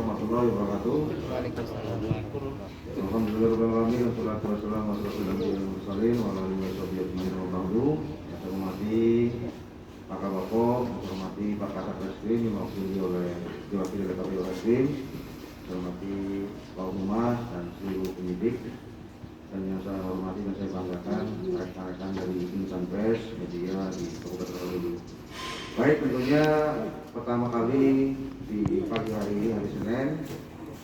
warahmatullahi wabarakatuh. Waalaikumsalam warahmatullahi wabarakatuh. Alhamdulillahirobbilalamin. Wassalatu wassalamu ala rasulil mursalin wa ala alihi washabihi ajmain wa ba'du. Saya hormati Pak Kabako, saya hormati Pak Kasat Reskrim yang diwakili oleh KPU Reskrim, saya hormati Pak Humas dan seluruh penyidik, dan yang saya hormati dan saya banggakan rekan-rekan dari insan pers media di Kabupaten Waluyo. Baik, tentunya pertama kali di pagi hari ini, hari Senin,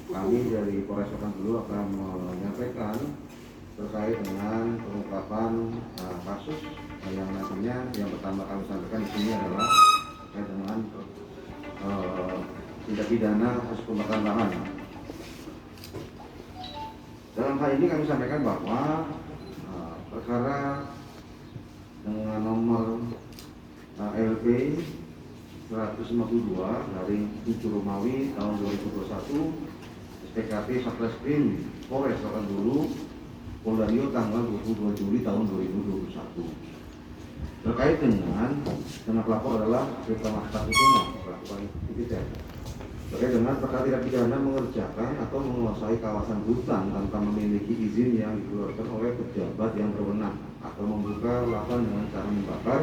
kami dari Polres Pekanbaru akan menyampaikan terkait dengan pengungkapan kasus yang nantinya yang pertama kami sampaikan di sini adalah terkait dengan tindak pidana kasus pembakaran lahan. Dalam hal ini kami sampaikan bahwa perkara dengan nomor LP 152 dari 7 Romawi tahun 2021 SPKP Satreskrim Polres Pekanbaru Polda Riau tanggal 22 Juli tahun 2021 terkait dengan pelapor adalah Bribka Mahta Kusuma selaku Panitia terkait dengan perkara tidak pidana mengerjakan atau menguasai kawasan hutan tanpa memiliki izin yang dikeluarkan oleh pejabat yang berwenang atau membuka lahan dengan cara membakar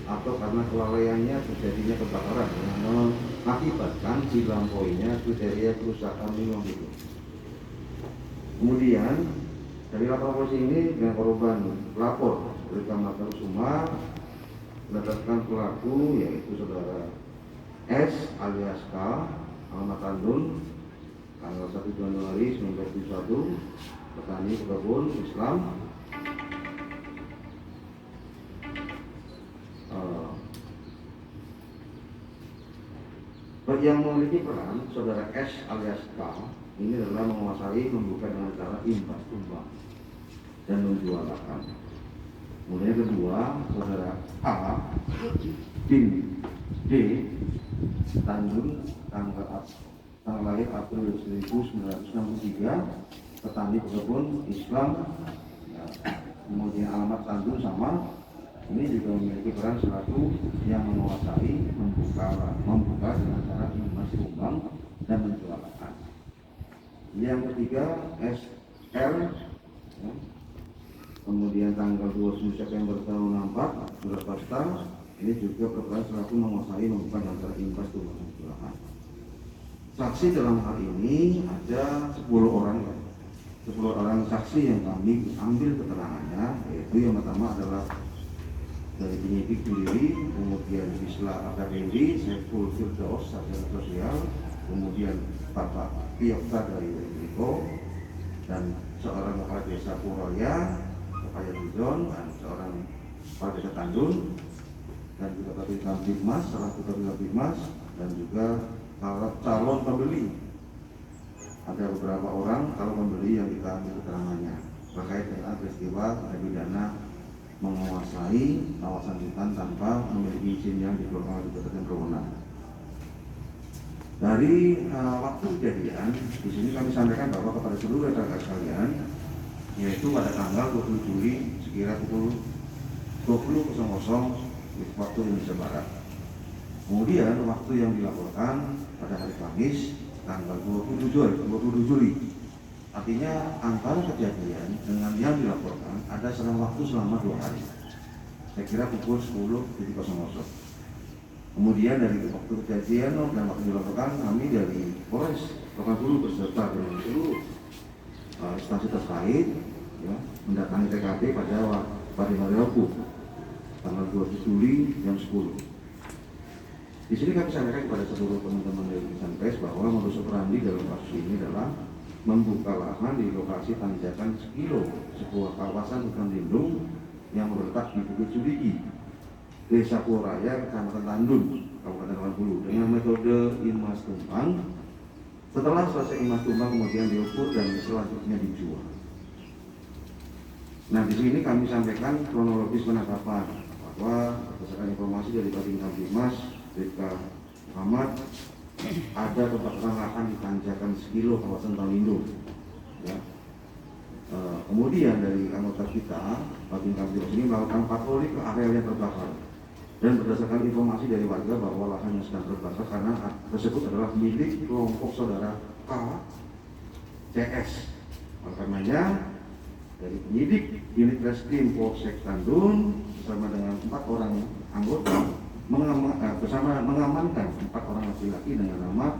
atau karena kelalaiannya terjadinya kebakaran yang mengakibatkan dilampauinya kriteria kerusakan lingkungan hidup. Kemudian dari laporan polisi ini dengan korban pelapor Bribka Mahta Kusuma mendapatkan pelaku yaitu saudara S alias K alamat Tandun tanggal 1 Januari 1971 petani pekebun Islam yang memiliki peran saudara S alias K ini adalah menguasai membuka dengan cara imbas tumbang dan menjual lahan. Kemudian kedua saudara A bin D Tanjung tanggal lahir April 1963 petani pekebun Islam ya, kemudian alamat Tanjung sama ini juga memiliki peran selaku yang menguasai membuka dengan cara imbas tumbang dan menjual lahan. Yang ketiga SL ya, kemudian tanggal 29 September tahun 64 Surat Pastar ini juga berperan selaku menguasai membuka dengan cara imbas tumbang dan menjual lahan. Saksi dalam hal ini ada 10 orang ya. 10 orang saksi yang kami ambil keterangannya, yaitu yang pertama adalah dari penyidik sendiri, kemudian Bisla Akademi, Saiful Firdaus, sarjana sosial, kemudian Bapak Piokta dari Wiko, dan seorang kepala desa Puraya, Bapak Yudon, dan seorang kepala desa Tanjung, dan juga Bapak Bikmas, selaku Bapak Bikmas, dan juga calon pembeli. Ada beberapa orang calon pembeli yang kita ambil keterangannya terkait dengan peristiwa tindak pidana menguasai kawasan hutan tanpa memiliki izin yang dikeluarkan oleh pejabat yang berwenang. Dari waktu kejadian, di sini kami sampaikan bahwa kepada seluruh rekan-rekan sekalian, yaitu pada tanggal 20 Juli sekira pukul 20.00 waktu Indonesia Barat. Kemudian waktu yang dilaporkan pada hari Kamis tanggal 27 Juli. Artinya antara kejadian dengan yang dilaporkan ada selang waktu selama 2 hari. Saya kira pukul 10.00. Kemudian dari waktu kejadian dan waktu dilaporkan kami dari Polres Pekanbaru beserta dengan seluruh instansi terkait ya, mendatangi TKP pada hari Rabu tanggal 20 Juli jam 10. Di sini kami sampaikan kepada seluruh teman-teman dari insan pers bahwa modus operandi dalam kasus ini adalah membuka lahan di lokasi tanjakan sekilo sebuah kawasan hutan lindung yang terletak di Bukit Sudiki, Desa Puraya, Kecamatan Tandun, Kabupaten Waluyo dengan metode imbas tumbang. Setelah selesai imbas tumbang kemudian diukur dan selanjutnya dijual. Nah, di sini kami sampaikan kronologis penangkapan bahwa berdasarkan informasi dari Babinsa Bimas Bribka Muhammad ada kebakaran lahan di tanjakan sekilo kawasan hutan lindung. Ya. Kemudian dari anggota kita Babinsa Bimas ini melakukan patroli ke area yang terbakar Dan berdasarkan informasi dari warga bahwa lahan yang sedang terbakar karena tersebut adalah milik kelompok saudara K, CS. Oleh karenanya dari penyidik unit reskrim Polsek Tandun bersama dengan 4 orang anggota mengamankan 4 orang laki-laki dengan nama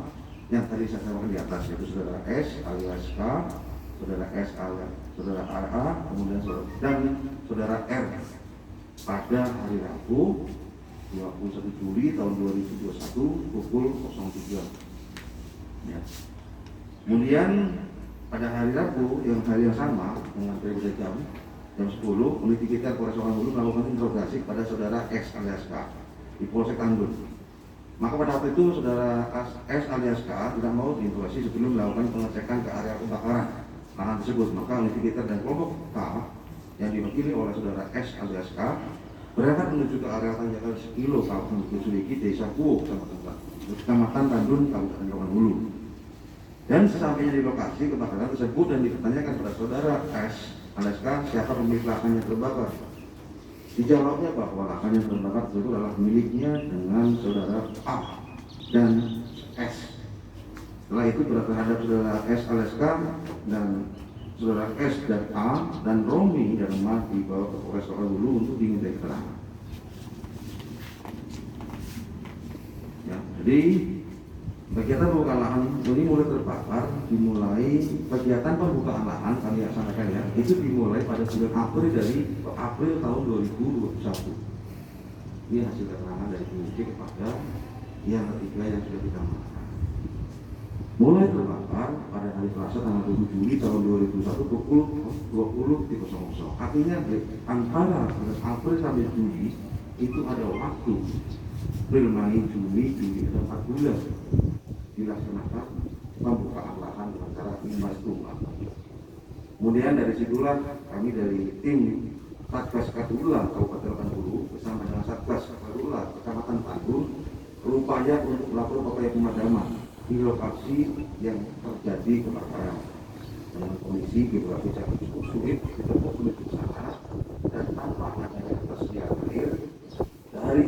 yang tadi saya sampaikan di atas, yaitu saudara S alias K, saudara S alias saudara AA, kemudian saudara R pada hari Rabu 21 Juli tahun 2021 pukul 03. Ya. Kemudian pada hari Rabu yang hari yang sama dengan berbeda jam 10, unit kita Polres Sukarno melakukan interogasi kepada saudara X alias K di Polsek Tandun. Maka pada waktu itu saudara S alias K tidak mau diinterogasi sebelum melakukan pengecekan ke area kebakaran lahan tersebut. Maka unit kita dan kelompok K yang diwakili oleh saudara S alias K berangkat menuju ke area tanjakan sekilo kawasan Bukit Suliki, Desa Kuo, Kecamatan Tandun, Kabupaten Rokan-Hulu. Dan sesampainya di lokasi kebakaran tersebut dan dipertanyakan pada saudara S alias K siapa pemilik lahan yang terbakar. Dijawabnya bahwa lahan yang terbakar tersebut adalah miliknya dengan saudara A dan S. Setelah itu terhadap saudara S alias K dan saudara S dan A dan Romi dan Ma dibawa ke Polres Rokan-Hulu untuk dimintai keterangan. Ya, jadi kegiatan pembukaan lahan ini mulai terbakar, dimulai kegiatan pembukaan lahan kami laksanakan ya, itu dimulai pada bulan April tahun 2021. Ini hasil keterangan dari penyidik kepada yang ketiga yang sudah kita amankan. Mulai terbakar pada hari Selasa tanggal 7 Juli tahun 2021 pukul 20.00. Artinya antara April sampai Juli itu ada waktu April, Mei, Juni, ada 4 bulan dilaksanakan pembukaan lahan dengan cara imbas tunggal. Kemudian dari situlah kami dari tim Satgas Karhutla Kabupaten Rokan-Hulu bersama dengan Satgas Karhutla Kecamatan Tandun berupaya untuk melakukan upaya pemadaman di lokasi yang terjadi kebakaran dengan kondisi geografi yang cukup sulit sulit ke sana dan tanpa adanya ketersediaan air. Dari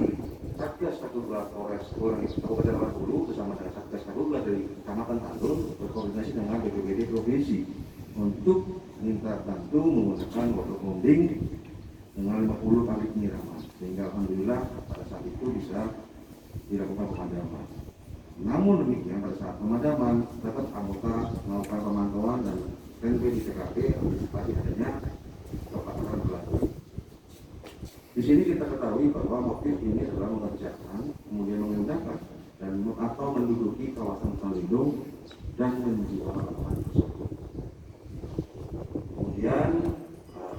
Satgas Karhutla Polres Kabupaten Rokan-Hulu bersama dengan Satgas Karhutla dari Kecamatan Tandun berkoordinasi dengan BPBD Provinsi untuk minta bantu menggunakan waterbombing dengan 50 kali penyiraman, sehingga alhamdulillah pada saat itu bisa dilakukan pemadaman. Namun demikian pada saat pemadaman tetap anggota melakukan pemantauan dan standby di TKP antisipasi adanya kebakaran berlanjut. Di sini kita ketahui bahwa motif ini adalah mengerjakan, kemudian menggunakan dan atau menduduki kawasan hutan lindung dan menjual lahan tersebut.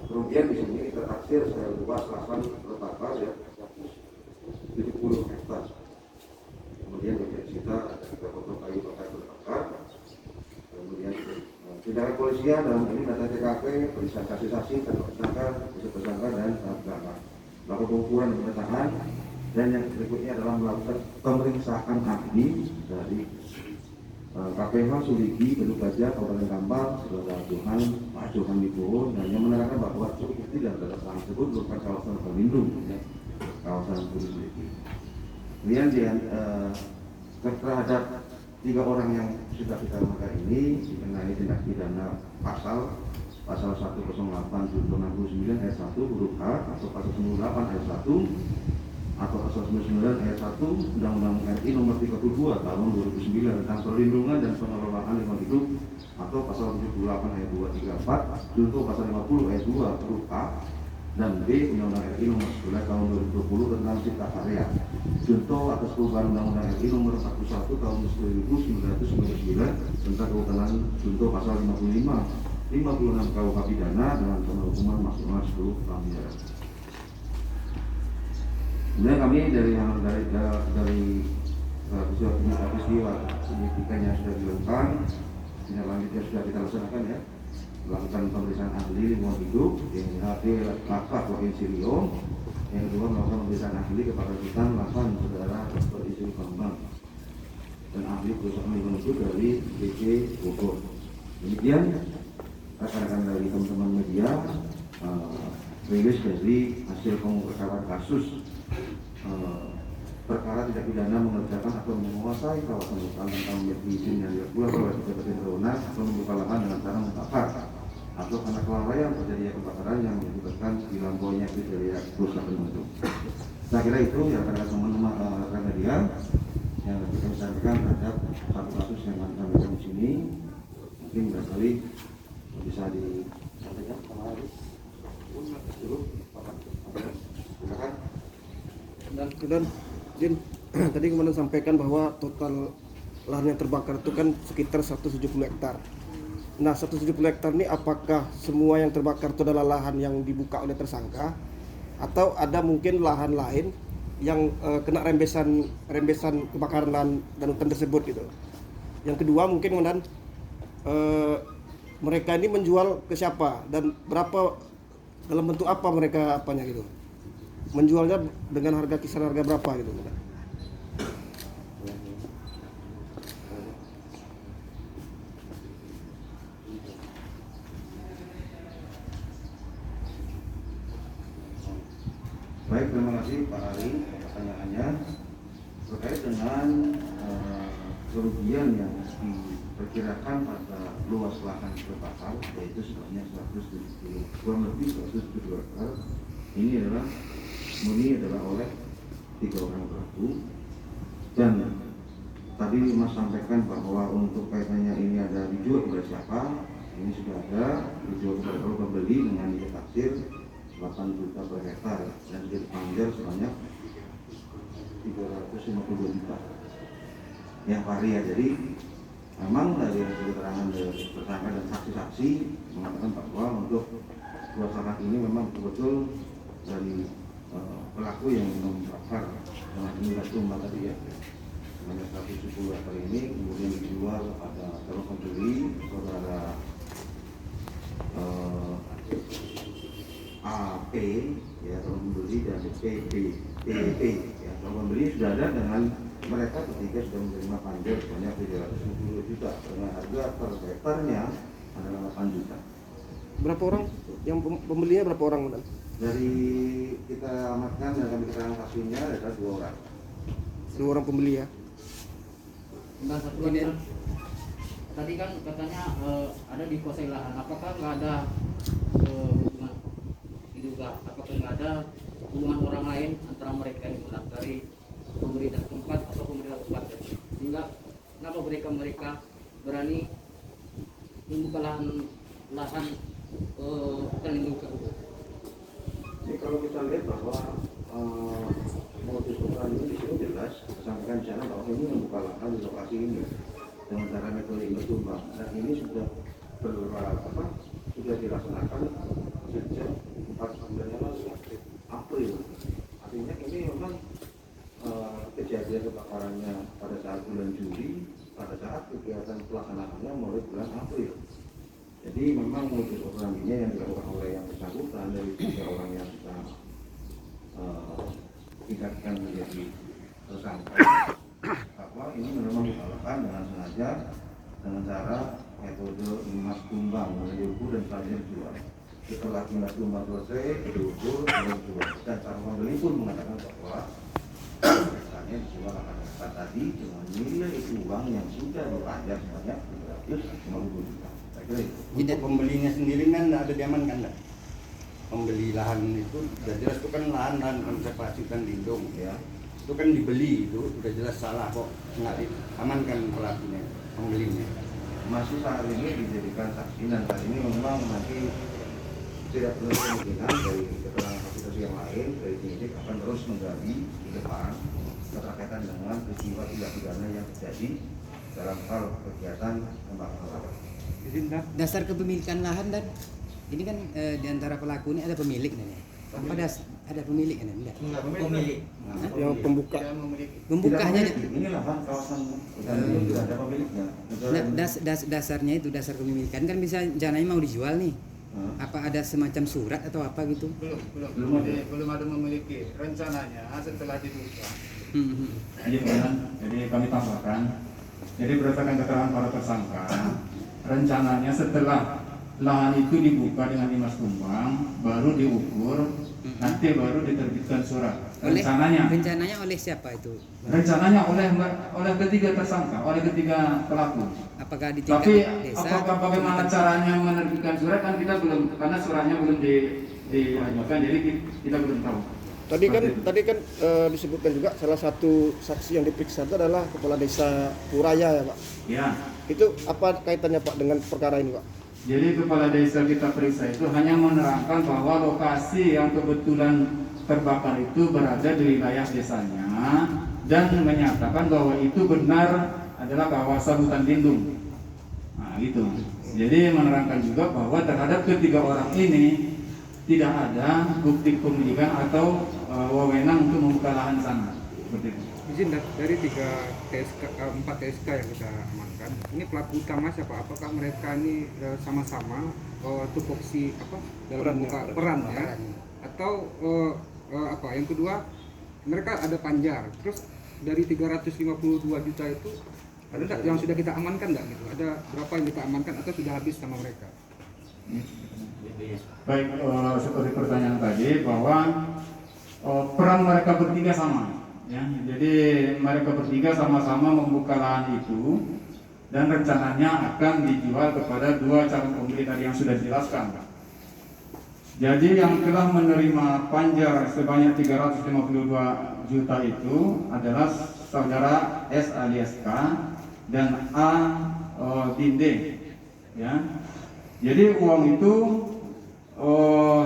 Kemudian di sini kita taksir secara luas lahan terbakar ya 70 hektar. Kemudian bagian kita ada 3 potong kayu bakar terbakar. Kemudian tindakan polisian dalam ini data TKP, periksa saksi-saksi, tersangka dan tersangka. Melakukan pengukuran dan pemetaan, dan yang berikutnya adalah melakukan pemeriksaan ahli dari KPH Suliki, Beduk Gajah, Kabupaten Kampar, saudara Pak Johan Wibowo, dan yang menerangkan bahwa Suliki dan daerah tersebut merupakan kawasan terlindung, ya, kawasan Suliki. Kemudian terhadap 3 orang yang sudah kita amankan ini dikenai tindak pidana pasal 108 junto 69 ayat 1 huruf H atau pasal 98 ayat 1 atau pasal 99 ayat 1 Undang-Undang RI nomor 32 tahun 2009 tentang perlindungan dan pengelolaan lingkungan hidup atau pasal 78 ayat 234 junto pasal 50 ayat 2 huruf A dan B Undang-Undang RI nomor 11 tahun 2020 tentang cipta karya junto atas perubahan Undang-Undang RI nomor 41 tahun 1999 tentang kehutanan junto pasal 56 KUH pidana dengan hukuman maksimal 10 tahun penjara. Kemudian kami dari peristiwa signifikan yang sudah dilakukan, tindak lanjut yang sudah kita laksanakan ya, melakukan pemeriksaan ahli lingkungan hidup yang hadir Bapak Provinsi Riau, yang kedua melakukan pemeriksaan ahli kepada hutan lahan saudara Dr. Isri Bambang dan ahli perusahaan lingkungan hidup dari BC Bogor. Demikian rekan-rekan dari teman-teman media rilis dari hasil pengungkapan kasus perkara tidak pidana mengerjakan atau menguasai kawasan hutan tanpa memiliki izin yang dilakukan oleh pejabat yang berwenang atau membuka lahan dengan cara membakar atau karena kelalaian terjadinya kebakaran yang menyebabkan dilampauinya kriteria rusak tertentu. Saya kira itu yang pada teman-teman rekan media yang kita sampaikan terhadap satu kasus yang kami sampaikan di sini. Mungkin barangkali bisa disampaikan sama Haris. Silakan. Dan Din, tadi kemudian sampaikan bahwa total lahan yang terbakar itu kan sekitar 170 hektar. Nah, 170 hektar ini apakah semua yang terbakar itu adalah lahan yang dibuka oleh tersangka atau ada mungkin lahan lain yang kena rembesan kebakaran lahan dan hutan tersebut gitu. Yang kedua mungkin kemudian mereka ini menjual ke siapa dan berapa, dalam bentuk apa mereka apanya gitu. Menjualnya dengan harga kisaran harga berapa gitu. Baik, terima kasih Pak Ari pertanyaannya terkait dengan kerugian yang diperkirakan pada luas lahan terbakar yaitu sebanyak 170 kurang lebih 170 hektar. Ini adalah oleh 3 orang pelaku dan tadi Mas sampaikan bahwa untuk kaitannya ini ada dijual kepada siapa, ini sudah ada dijual kepada pembeli dengan nilai taksir 8 juta per hektar dan sudah dipanggil sebanyak 352 juta yang varia. Jadi memang dari keterangan dari tersangka dan saksi-saksi mengatakan bahwa untuk luas lahan ini memang betul-betul dari pelaku yang membakar dengan nilai tumbang tadi ya sebanyak 170 hektar ini kemudian dijual pada calon pembeli saudara AP ya calon pembeli dan PP ya calon pembeli sudah ada dengan mereka ketika sudah menerima panjang sebanyak 350 juta dengan harga per hektarnya adalah 8 juta. Berapa orang yang pembelinya, berapa orang kemudian? Dari kita amatkan dan kami keterangan saksinya ada 2 orang. 2 orang pembeli ya. Mbak, satu lagi, tadi kan katanya ada dikuasai lahan. Apakah nggak ada hubungan diduga? Apakah nggak ada hubungan orang lain antara mereka yang menang dari pemerintah tempat atau pemerintah tempat? Sehingga kenapa mereka berani membuka lahan hutan lindung tersebut? Jadi kalau kita lihat bahwa modus operandi ini di sini jelas disampaikan di sana bahwa ini membuka lahan di lokasi ini dengan cara metode induk tumbang dan ini sudah sudah dilaksanakan sejak 4 bulan yang lalu April. Artinya ini memang kejadian kebakarannya pada saat bulan Juli, pada saat kegiatan pelaksanaannya mulai bulan April. Jadi memang modus operandinya yang dilakukan oleh yang bersangkutan dari 3 orang yang kita tingkatkan menjadi tersangka bahwa ini memang dilakukan dengan sengaja dengan cara metode emas tumbang diukur dan selanjutnya dijual. Setelah emas tumbang selesai diukur dan dijual dan cara pembeli pun mengatakan bahwa misalnya dijual akan tadi dengan nilai uang yang sudah dibayar sebanyak 350 juta. Untuk pembelinya sendiri kan ada diamankan kan? Pembeli lahan itu sudah jelas itu kan lahan konservasi hutan lindung ya. Itu kan dibeli itu sudah jelas salah kok nggak diamankan pelakunya, pembelinya. Masih saat ini dijadikan saksi dan saat ini memang nanti tidak perlu kemungkinan dari keterangan saksi yang lain dari penyidik akan terus menggali di depan keterkaitan dengan peristiwa tindak pidana yang terjadi dalam hal kegiatan pembakaran lahan. Dasar kepemilikan lahan dan ini kan di antara pelaku ini ada pemilik nih. Apa ada pemilik kan? Enggak. Pemilik. Yang pembuka. Membukanya Ini lahan kawasan dan tidak ada pemiliknya. dasarnya itu dasar kepemilikan kan bisa jananya mau dijual nih. Apa ada semacam surat atau apa gitu? Belum ada memiliki rencananya setelah dibuka. Jadi kami tambahkan. Jadi berdasarkan keterangan para tersangka, rencananya setelah lahan itu dibuka dengan emas tumbang, baru diukur, nanti baru diterbitkan surat. rencananya oleh siapa itu? Rencananya oleh ketiga tersangka, oleh ketiga pelaku. Apakah di tingkat Tapi desa? apakah bagaimana caranya menerbitkan surat kan kita belum, karena suratnya belum diajukan, jadi kita belum tahu. Tadi kan disebutkan juga salah satu saksi yang diperiksa itu adalah kepala desa Puraya ya Pak. Ya. Itu apa kaitannya Pak dengan perkara ini Pak? Jadi kepala desa kita periksa itu hanya menerangkan bahwa lokasi yang kebetulan terbakar itu berada di wilayah desanya dan menyatakan bahwa itu benar adalah kawasan hutan lindung. Nah, itu. Jadi menerangkan juga bahwa terhadap ketiga orang ini tidak ada bukti pemilikan atau wewenang untuk membuka lahan sana. Seperti itu. Izin dari 4 TSK yang kita amankan, ini pelaku utama siapa? Apakah mereka ini sama-sama tupoksi dalam membuka perannya? Atau apa? Yang kedua, mereka ada panjar. Terus dari 352 juta itu ada nggak yang sudah kita amankan nggak gitu? Ada berapa yang kita amankan atau sudah habis sama mereka? Baik, seperti pertanyaan tadi bahwa peran mereka bertiga sama, ya. Jadi mereka bertiga sama-sama membuka lahan itu dan rencananya akan dijual kepada dua calon pembeli tadi yang sudah dijelaskan. Jadi yang telah menerima panjar sebanyak 352 juta itu adalah saudara S alias K dan A Dinde, ya. Jadi uang itu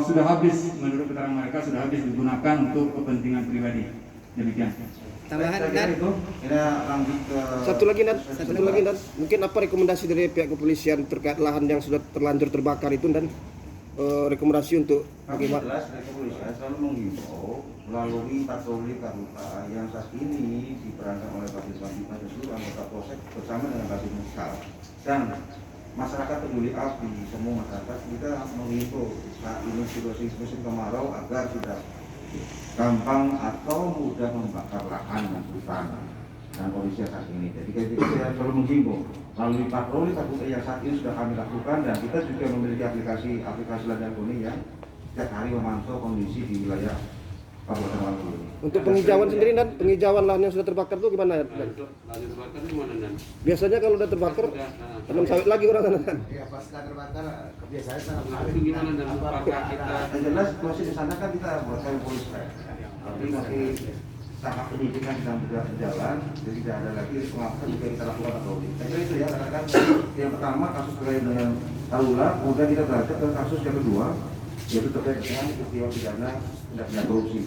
sudah habis, menurut keterangan mereka sudah habis digunakan untuk kepentingan pribadi. Demikian. Tambahan Saya dan kira itu kita lanjut ke Satu lagi dan mungkin apa rekomendasi dari pihak kepolisian terkait lahan yang sudah terlanjur terbakar itu dan rekomendasi untuk kami bagaimana? jelas dari kepolisian selalu menghimbau melalui patroli Karhutla yang saat ini diperankan oleh Pak Diswanti seluruh anggota Polsek bersama dengan Kasih Muskal dan masyarakat peduli api, semua masyarakat kita menghimbau saat ini situasi musim kemarau agar tidak gampang atau mudah membakar lahan dan hutan dan kondisi saat ini. Jadi kita selalu menghimbau melalui patroli Karhutla yang saat ini sudah kami lakukan dan kita juga memiliki aplikasi Ladang Kuning yang setiap hari memantau kondisi di wilayah Kabupaten Maluku. Untuk penghijauan sendiri dan penghijauan lahan yang sudah terbakar itu gimana? Dan? Lalu terbakar itu mana dan? Biasanya kalau udah terbakar tanam sawit lagi orang kan? Ya pas terbakar kebiasaan sana Itu gimana dan apakah kita Yang jelas masih di sana kan kita buat polisi, tapi masih tahap penyidikan sedang berjalan, jadi tidak ada lagi pengawasan juga kita lakukan patroli. Saya kira itu ya, karena kan yang pertama kasus terkait dengan Karhutla, kemudian kita berlanjut ke kasus yang kedua, yaitu terkait dengan peristiwa pidana tindak pidana korupsi.